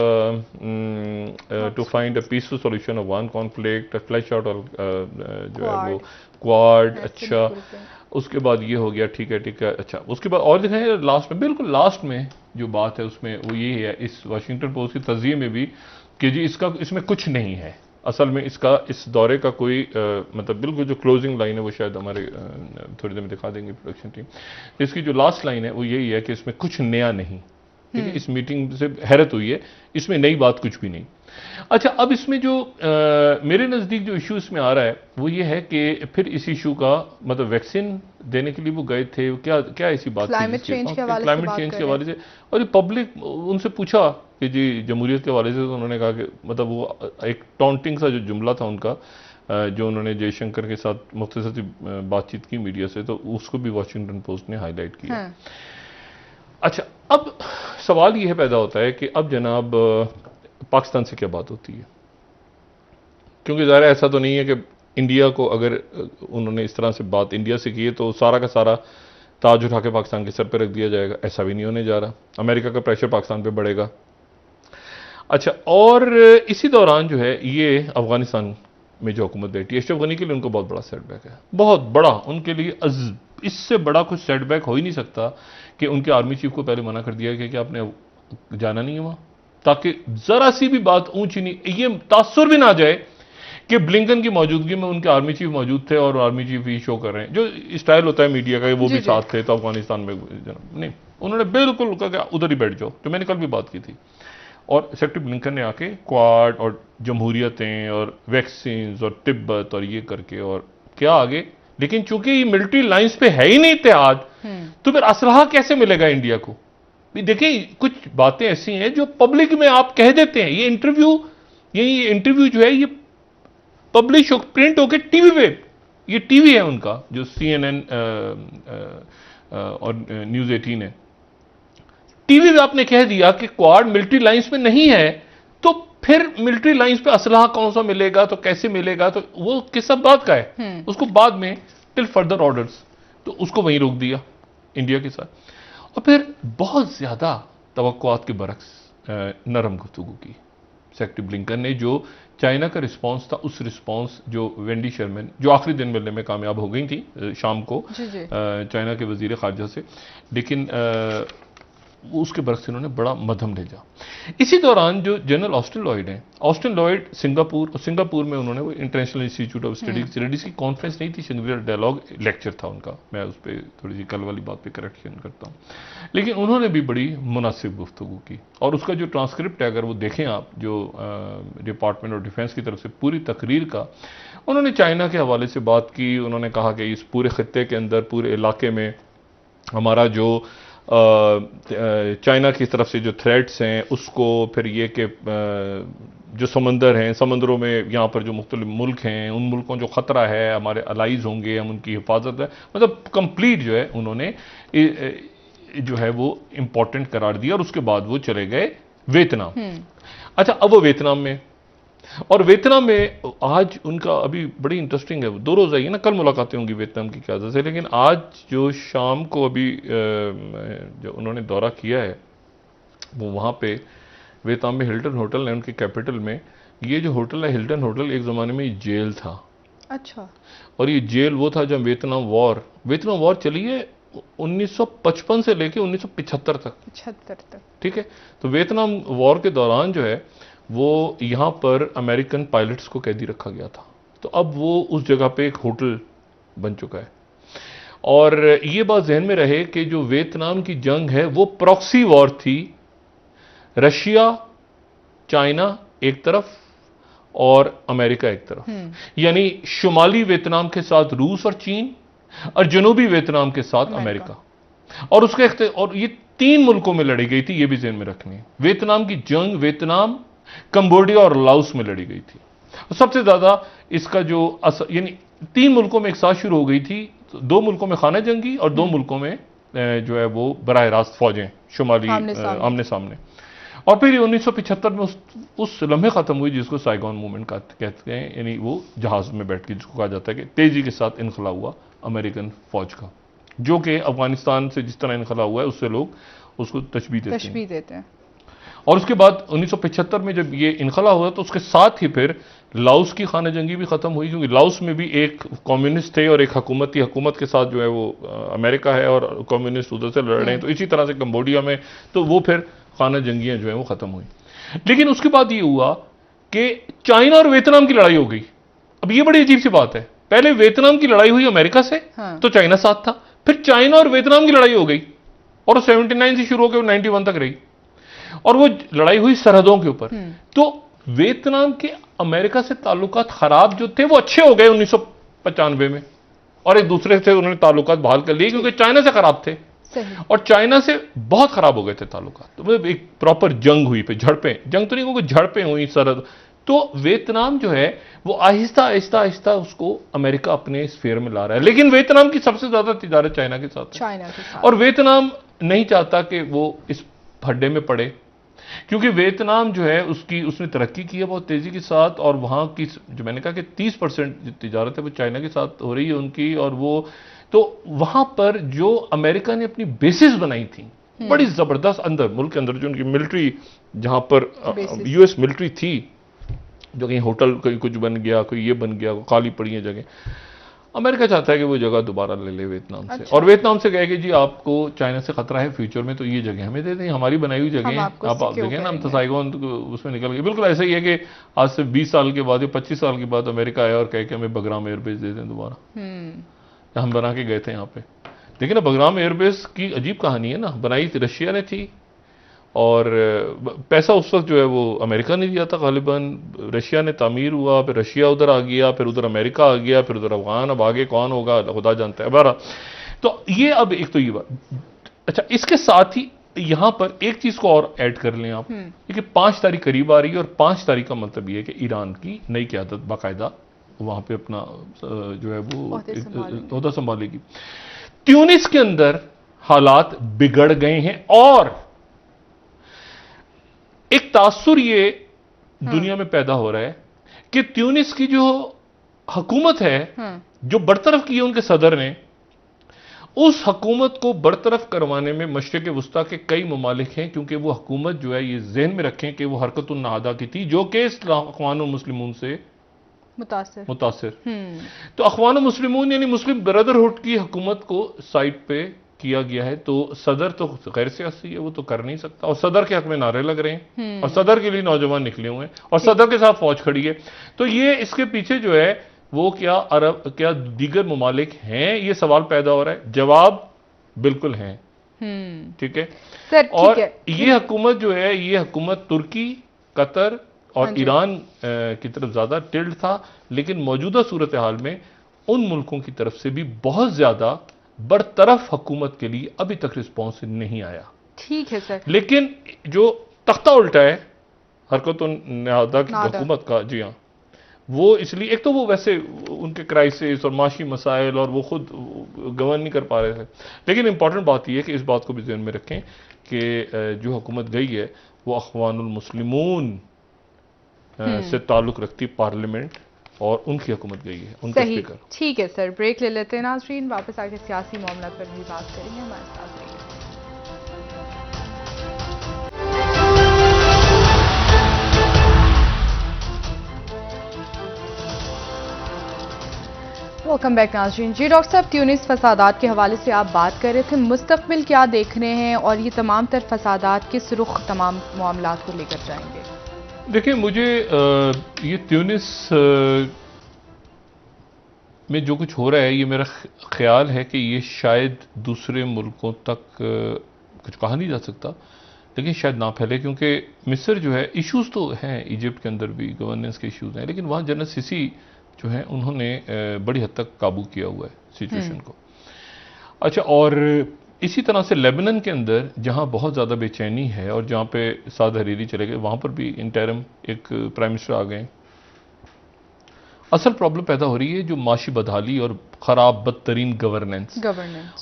to find a peaceful solution of one conflict, flash out जो है वो क्वाड। अच्छा, उसके बाद ये हो गया, ठीक है। अच्छा, उसके बाद और दिखाएं लास्ट में, बिल्कुल लास्ट में जो बात है उसमें वो ये है इस वाशिंगटन पोस्ट की तज़िये में भी कि जी इसमें कुछ नहीं है असल में, इस दौरे का कोई मतलब बिल्कुल जो क्लोजिंग लाइन है वो शायद हमारे थोड़ी देर में दिखा देंगे प्रोडक्शन टीम। इसकी जो लास्ट लाइन है वो यही है कि इसमें कुछ नया नहीं, ठीक है। इस मीटिंग से हैरत हुई है, इसमें नई बात कुछ भी नहीं। अच्छा, अब इसमें जो मेरे नज़दीक जो इशू इसमें आ रहा है वो ये है कि फिर इस इशू का मतलब वैक्सीन देने के लिए वो गए थे, क्या ऐसी बात थी क्लाइमेट चेंज के हवाले से, और पब्लिक उनसे पूछा कि जी जमहूरियत के हवाले से, तो उन्होंने कहा कि मतलब वो एक टॉन्टिंग सा जो जुमला था उनका जो उन्होंने जयशंकर के साथ मुख्तसर सी बातचीत की मीडिया से, तो उसको भी वॉशिंगटन पोस्ट ने हाईलाइट किया। अच्छा, अब सवाल यह पैदा होता है कि अब जनाब पाकिस्तान से क्या बात होती है, क्योंकि ज़ाहिर ऐसा तो नहीं है कि इंडिया को अगर उन्होंने इस तरह से बात इंडिया से की है तो सारा का सारा ताज उठा के पाकिस्तान के सर पर रख दिया जाएगा, ऐसा भी नहीं होने जा रहा। अमेरिका का प्रेशर पाकिस्तान पे बढ़ेगा। अच्छा, और इसी दौरान जो है ये अफगानिस्तान में जो हुकूमत बैठी है, अशरफ गनी के लिए उनको बहुत बड़ा सेटबैक है, बहुत बड़ा उनके लिए। इससे बड़ा कुछ सेटबैक हो ही नहीं सकता कि उनके आर्मी चीफ को पहले मना कर दिया गया कि आपने जाना नहीं है वहां, ताकि जरा सी भी बात ऊंची नहीं, ये तासुर भी ना जाए कि ब्लिंकन की मौजूदगी में उनके आर्मी चीफ मौजूद थे और आर्मी चीफ ही शो कर रहे हैं, जो स्टाइल होता है मीडिया का, वो भी साथ थे तो अफगानिस्तान में नहीं, उन्होंने बिल्कुल कहा उधर ही बैठ जाओ, जो मैंने कल भी बात की थी। और सेक्रेटरी ब्लिंकन ने आके क्वाड और जमहूरियतें और वैक्सीन और तिब्बत और ये करके और क्या आगे, लेकिन चूंकि ये मिलिट्री लाइंस पे है ही नहीं इत्तेहाद, तो फिर असलहा कैसे मिलेगा इंडिया को? देखिए, कुछ बातें ऐसी हैं जो पब्लिक में आप कह देते हैं। ये इंटरव्यू जो है ये पब्लिश हो, प्रिंट होकर टीवी पे, ये टीवी है उनका जो CNN और न्यूज़ 18 है, टीवी पे आपने कह दिया कि क्वाड मिलिट्री लाइंस में नहीं है, तो फिर मिलिट्री लाइंस पे असलहा कौन सा मिलेगा, तो कैसे मिलेगा, तो वो किस सब बात का है। उसको बाद में टिल फर्दर ऑर्डर्स, तो उसको वहीं रोक दिया इंडिया के साथ। और फिर बहुत ज्यादा तवक्कुआत के बरक्स नरम गुफ्तगू की सेक्रेटरी ब्लिंकन ने। जो चाइना का रिस्पांस था, उस रिस्पांस जो वेंडी शर्मन जो आखिरी दिन मिलने में कामयाब हो गई थी शाम को चाइना के वजीर खारजा से, लेकिन उसके बरक्स इन्होंने बड़ा मध्यम भेजा। इसी दौरान जो जनरल ऑस्टिन लॉयड हैं, ऑस्टिन लॉयड सिंगापुर में उन्होंने वो इंटरनेशनल इंस्टीट्यूट ऑफ स्टडीज की कॉन्फ्रेंस नहीं थी, शंग्रीला डायलॉग लेक्चर था उनका, मैं उस पर थोड़ी सी कल वाली बात पे करेक्शन करता हूँ, लेकिन उन्होंने भी बड़ी मुनासिब गुफ्तगू की। और उसका जो ट्रांसक्रिप्ट है अगर वो देखें आप, जो डिपार्टमेंट ऑफ डिफेंस की तरफ से पूरी तकरीर का, उन्होंने चाइना के हवाले से बात की। उन्होंने कहा कि इस पूरे खत्ते के अंदर, पूरे इलाके में हमारा जो चाइना की तरफ से जो थ्रेट्स हैं उसको, फिर ये कि जो समंदर हैं, समंदरों में यहाँ पर जो मुख्तलिफ मुल्क हैं, उन मुल्कों जो ख़तरा है, हमारे अलाइज होंगे, हम उनकी हिफाजत है, मतलब कंप्लीट जो है उन्होंने जो है वो इम्पोर्टेंट करार दिया। और उसके बाद वो चले गए वियतनाम। अच्छा, अब वो वियतनाम में, और वियतनाम में आज उनका अभी बड़ी इंटरेस्टिंग है, 2 रोज़ आई है ना, कल मुलाकातें होंगी वियतनाम की क़यादत से, लेकिन आज जो शाम को अभी जो उन्होंने दौरा किया है वो वहाँ पे वियतनाम में हिल्टन होटल है उनके कैपिटल में। ये जो होटल है हिल्टन होटल, एक ज़माने में जेल था। अच्छा। और ये जेल वो था जब वियतनाम वॉर चली है 1955 से लेके 1975 तक। ठीक है, तो वियतनाम वॉर के दौरान जो है वो यहाँ पर अमेरिकन पायलट्स को कैदी रखा गया था, तो अब वो उस जगह पे एक होटल बन चुका है। और ये बात जहन में रहे कि जो वियतनाम की जंग है वो प्रॉक्सी वॉर थी, रशिया चाइना एक तरफ और अमेरिका एक तरफ, यानी शुमाली वियतनाम के साथ रूस और चीन और जनूबी वियतनाम के साथ अमेरिका। और और ये 3 मुल्कों में लड़ी गई थी, ये भी ज़हन में रखनी है। वियतनाम की जंग वियतनाम, कंबोडिया और लाओस में लड़ी गई थी। सबसे ज्यादा इसका जो यानी 3 मुल्कों में एक साथ शुरू हो गई थी, 2 मुल्कों में खाना जंगी और 2 मुल्कों में जो है वो बराह रास्त फौजें शुमाली आमने सामने। और फिर 1975 में उस लम्हे खत्म हुई जिसको साइगोन मूवमेंट कहते हैं, यानी वो जहाज में बैठ के जिसको कहा जाता है कि तेजी के साथ इनखला हुआ अमेरिकन फौज का, जो कि अफगानिस्तान से जिस तरह इनखला हुआ है उससे लोग उसको तशबीह देते हैं। और उसके बाद 1975 में जब ये इनखला हुआ तो उसके साथ ही फिर लाओस की खाना जंगी भी खत्म हुई, क्योंकि लाओस में भी एक कम्युनिस्ट थे और एक हुकूमत थी। हुकूमत के साथ जो है वो अमेरिका है और कम्युनिस्ट उधर से लड़ रहे हैं। तो इसी तरह से कंबोडिया में तो वो फिर खाना जंगियां जो है वो खत्म हुई। लेकिन उसके बाद ये हुआ कि चाइना और वियतनाम की लड़ाई हो गई। अब ये बड़ी अजीब सी बात है, पहले वियतनाम की लड़ाई हुई अमेरिका से, तो चाइना साथ था, फिर चाइना और वियतनाम की लड़ाई हो गई और 79 से शुरू होकर 91 तक रही, और वो लड़ाई हुई सरहदों के ऊपर। तो वियतनाम के अमेरिका से ताल्लुकात खराब जो थे वो अच्छे हो गए 1995 में, और एक दूसरे से उन्होंने ताल्लुकात बहाल कर लिए क्योंकि चाइना से खराब थे और चाइना से बहुत खराब हो गए थे ताल्लुकात। तो एक प्रॉपर जंग हुई, पे झड़पें, जंग तो नहीं क्योंकि झड़पें हुई सरहद। तो वियतनाम जो है वो आहिस्ता आहिस्ता आहिस्ता उसको अमेरिका अपने स्फीयर में ला रहा है। लेकिन वियतनाम की सबसे ज्यादा तिजारत चाइना के साथ है। और वियतनाम नहीं चाहता कि वो इस फड्डे में पड़े, क्योंकि वियतनाम जो है उसने तरक्की की है बहुत तेजी के साथ, और वहां की जो मैंने कहा कि 30% तिजारत है वो चाइना के साथ हो रही है उनकी। और वो तो वहां पर जो अमेरिका ने अपनी बेसिस बनाई थी बड़ी जबरदस्त अंदर मुल्क के अंदर, जो उनकी मिलिट्री जहां पर यूएस मिलिट्री थी, जो कहीं होटल कोई कुछ बन गया, कोई ये बन गया, खाली पड़ी है जगह, अमेरिका चाहता है कि वो जगह दोबारा ले ले वियतनाम से। और वियतनाम से कहे कि जी आपको चाइना से खतरा है फ्यूचर में, तो ये जगह हमें दे दें, हमारी बनाई हुई जगह है, आप देखें ना, हम तो साइगोन उसमें निकल गए। बिल्कुल ऐसा ही है कि आज से 20 साल के बाद या 25 साल के बाद अमेरिका आया और कहे कि हमें बगराम एयरबेस दे दें दोबारा। हम बना के गए थे यहाँ पे। देखिए ना, बगराम एयरबेस की अजीब कहानी है ना, बनाई रशिया ने थी और पैसा उस वक्त जो है वो अमेरिका ने दिया था गालिबन, रशिया ने तामीर हुआ, फिर रशिया उधर आ गया, फिर उधर अमेरिका आ गया, फिर उधर अफगान, अब आगे कौन होगा खुदा जानता है। बहरहाल तो ये अब एक तो ये बात। अच्छा, इसके साथ ही यहां पर एक चीज को और ऐड कर लें आप, कि 5 तारीख करीब आ रही है और 5 तारीख का मतलब ये है कि ईरान की नई क़यादत बाकायदा वहां पे अपना जो है वो ओहदा संभालेगी। ट्यूनिस के अंदर हालात बिगड़ गए हैं और एक तासुर ये दुनिया में पैदा हो रहा है कि ट्यूनिस की जो हुकूमत है, जो बरतरफ की है उनके सदर ने, उस हुकूमत को बरतरफ करवाने में मशरिक़ वुस्ता के कई ममालिक हैं, क्योंकि वो हुकूमत जो है ये ज़हन में रखें कि वो हरकतुन नहादा की थी, जो कि अख़वानुल मुस्लिमून से मुतासिर। तो अख़वानुल मुस्लिमून यानी मुस्लिम ब्रदरहुड की हुकूमत को साइड पे किया गया है। तो सदर तो गैर सियासी है, वो तो कर नहीं सकता, और सदर के हक में नारे लग रहे हैं और सदर के लिए नौजवान निकले हुए हैं और सदर के साथ फौज खड़ी है। तो ये इसके पीछे जो है वो क्या दीगर ममालिक हैं, ये सवाल पैदा हो रहा है। जवाब बिल्कुल हैं, ठीक है सर। और ये हुकूमत जो है, ये हुकूमत तुर्की, कतर और ईरान की तरफ ज्यादा टिल्ड था, लेकिन मौजूदा सूरत हाल में उन मुल्कों की तरफ से भी बहुत ज्यादा बरतरफ हुकूमत के लिए अभी तक रिस्पॉन्स नहीं आया। ठीक है सर। लेकिन जो तख्ता उल्टा है हरकत-उन-नहादा की हुकूमत का, जी हाँ, वो इसलिए एक तो वो वैसे उनके क्राइसिस और माशी मसाइल और वो खुद गवर्न नहीं कर पा रहे थे। लेकिन इंपॉर्टेंट बात यह है कि इस बात को भी ध्यान में रखें कि जो हुकूमत गई है वो अख़वानुल मुस्लिमून से ताल्लुक रखती पार्लियामेंट, और उनकी हुकूमत गई है, उनका स्पीकर। ठीक है सर, ब्रेक ले लेते हैं नाज़रीन, वापस आके सियासी मामला पर भी बात करेंगे। हमारे साथ रहिए। वेलकम बैक नाज़रीन। जी डॉक्टर साहब, ट्यूनिस फसादात के हवाले से आप बात कर रहे थे, मुस्तकबिल क्या देख रहे हैं और ये तमाम तर फसादात किस रुख तमाम मामलात को लेकर जाएंगे? देखिए, मुझे ये ट्यूनिस में जो कुछ हो रहा है, ये मेरा ख्याल है कि ये शायद दूसरे मुल्कों तक कुछ कहा नहीं जा सकता, लेकिन शायद ना फैले, क्योंकि मिस्र जो है इश्यूज तो हैं, इजिप्ट के अंदर भी गवर्नेंस के इश्यूज हैं, लेकिन वहाँ जनरल सिसी जो है उन्होंने बड़ी हद तक काबू किया हुआ है सिचुएशन को। अच्छा, और इसी तरह से लेबनान के अंदर जहाँ बहुत ज़्यादा बेचैनी है और जहाँ पे साद हरीरी चले गए, वहाँ पर भी इंटरम एक प्राइम मिनिस्टर आ गए। असल प्रॉब्लम पैदा हो रही है जो माशी बदहाली और ख़राब बदतरीन गवर्नेंस,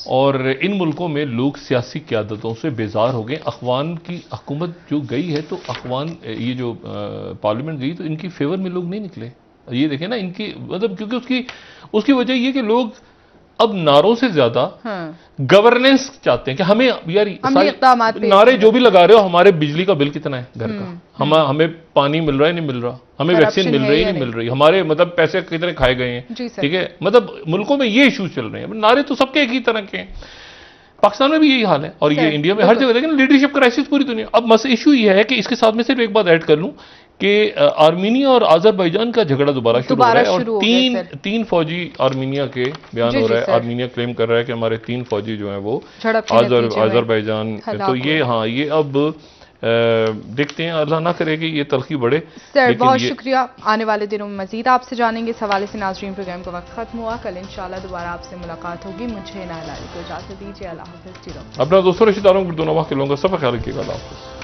और इन मुल्कों में लोग सियासी क़यादतों से बेजार हो गए। अखवान की हुकूमत जो गई है, तो अखवान ये जो पार्लियामेंट गई, तो इनकी फेवर में लोग नहीं निकले। ये देखें ना, इनकी मतलब, क्योंकि उसकी वजह ये कि लोग अब नारों से ज्यादा गवर्नेंस चाहते हैं कि हमें यार नारे जो भी लगा रहे हो, हमारे बिजली का बिल कितना है घर का, हमें पानी मिल रहा है नहीं मिल रहा, हमें वैक्सीन मिल रही है नहीं मिल रही, हमारे मतलब पैसे कितने खाए गए हैं, ठीक है, मतलब मुल्कों में ये इश्यूज चल रहे हैं। नारे तो सबके एक ही तरह के हैं, पाकिस्तान में भी यही हाल है और ये इंडिया में हर जगह, लेकिन लीडरशिप क्राइसिस पूरी दुनिया। अब इशू ये है कि इसके साथ में सिर्फ एक बात ऐड कर लूं कि आर्मीनिया और आज़रबाईजान का झगड़ा दोबारा शुरू हो रहा है, और तीन फौजी आर्मीनिया के बयान हो रहा है। आर्मीनिया क्लेम कर रहा है कि हमारे 3 फौजी जो हैं वो आज़रबाईजान, तो ये हाँ, ये अब देखते हैं, अल्लाह ना करे कि ये तलखी बढ़े। सर बहुत शुक्रिया। आने वाले दिनों में मजीद आपसे जानेंगे। इस हवाले से नाज़रीन प्रोग्राम का वक्त खत्म हुआ, कल इंशाल्लाह दोबारा आपसे मुलाकात होगी। मुझे नाला को इजाजत दीजिए, अल्लाह हाफ़िज़। अपना दोस्तों रिश्तेदारों को दोनों के लोगों का सब ख्याल रखिएगा। अल्लाह हाफ़िज़।